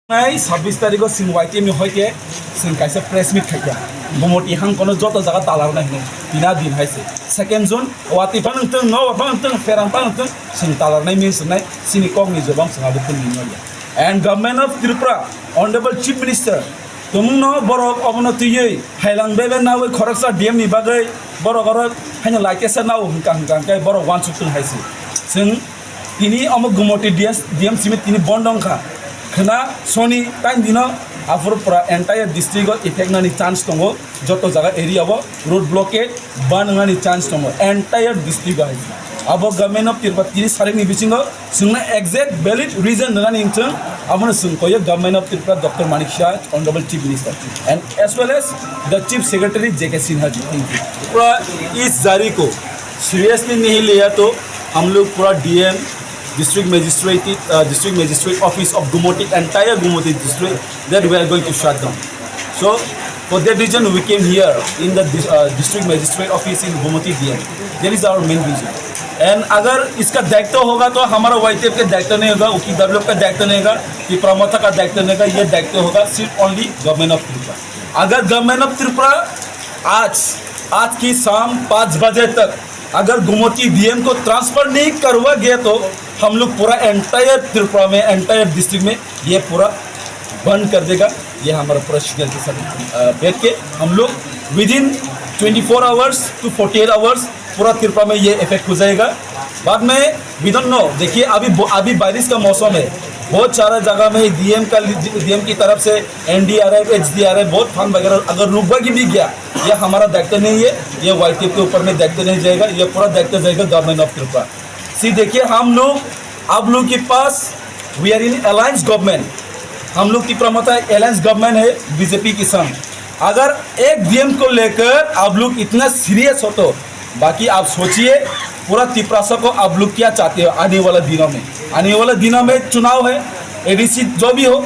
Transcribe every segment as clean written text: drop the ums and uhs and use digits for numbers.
26 तारिख सिंह वाइटिएम हयके जों कायसे प्रेस मिट खायखा गुमति हांखौनो जत जागा तालारनाय होनो बिना दिन हायसे सेकेंड जोन वातिफा नोंथों न वाफा नोंथों फेरांफा नोंथों जों तालारनाय मिसनाय सिनि कमनि जबां जोंहाबो फोरमायनो and government of Tripura honourable chief minister तुमनो बरक अवनतियै हायलांबेबे नावै खरकसा डीएम नि बागै बरक अरक हायनो लाइकेसा नाव हंका काय बरक वान सुक्तुं हायसे जों तिनि अमु गुमति डीएम सिमित तिनि बंदंखा खना सोनी टाइम दिनो आफुरपुरा एंटायर डिस्ट्रिक्ट इफेक्ट नानि चान्स दङ जत जागा एरियाव रोड ब्लॉकेड बानङानि चान्स दङ एंटायर डिस्ट्रिक्ट आइ अब गवर्नमेंट ऑफ त्रिपुरा तिनि सारिनि बिसिङाव जोंना एक्जेक्ट वैलिड रीजन नङानि जों आमनो सोंखयो government of Tripura doctor Manik Shah honourable chief minister and as well as the chief secretary J K Sinha ji पूरा इस जारी को सीरियसली नहीं लिया तो हम लोग पूरा DM district magistrate office of Gumoti, entire Gumoti district, that we are going to shut down. So for that reason we came here in the district magistrate office in Gumoti DM. That is our main reason. And अगर इसका दायित्व होगा तो हमारा YTF का दायित्व नहीं होगा, उकी डेवलप का दायित्व नहीं होगा, कि प्रमोता का दायित्व नहीं होगा, ये दायित्व होगा सिर्फ ओनली गवर्नमेंट ऑफ त्रिपुरा। अगर गवर्नमेंट ऑफ त्रिपुरा आज की शाम 5 बजे तक अगर गुमती डीएम को ट्रांसफर नहीं करवा गया तो हम लोग पूरा एंटायर त्रिपुरा में एंटायर डिस्ट्रिक्ट में ये पूरा बंद कर देगा। ये हमारा पूरा शेड्यूल के साथ बैठ के हम लोग विदिन 24 आवर्स टू 48 आवर्स पूरा त्रिपुरा में ये इफेक्ट हो जाएगा। बाद में वी डोंट नो, देखिए अभी बारिश का मौसम है, बहुत सारा जगह में डीएम की तरफ से एनडीआरएफ एचडीआरएफ बहुत फंड वगैरह अगर रुकवा भी गया, ये हमारा दायित्व नहीं है, ये वाईटीएफ के ऊपर में दायित्व नहीं जाएगा, ये पूरा दायित्व जाएगा गवर्नमेंट ऑफ त्रिपुरा। सी देखिए हम लोग आप लोग के पास we are in alliance government, हम लोग की प्रमोता अलायंस गवर्नमेंट है बीजेपी के संग। अगर एक डीएम को लेकर आप लोग इतना सीरियस हो तो बाकी आप सोचिए पूरा त्रिपुरा को आप लोग क्या चाहते हो आने वाला दिनों में चुनाव है, एडीसी जो भी हो,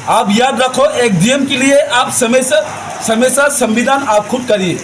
आप याद रखो एक डीएम के लिए आप हमेशा संविधान आप खुद करिए।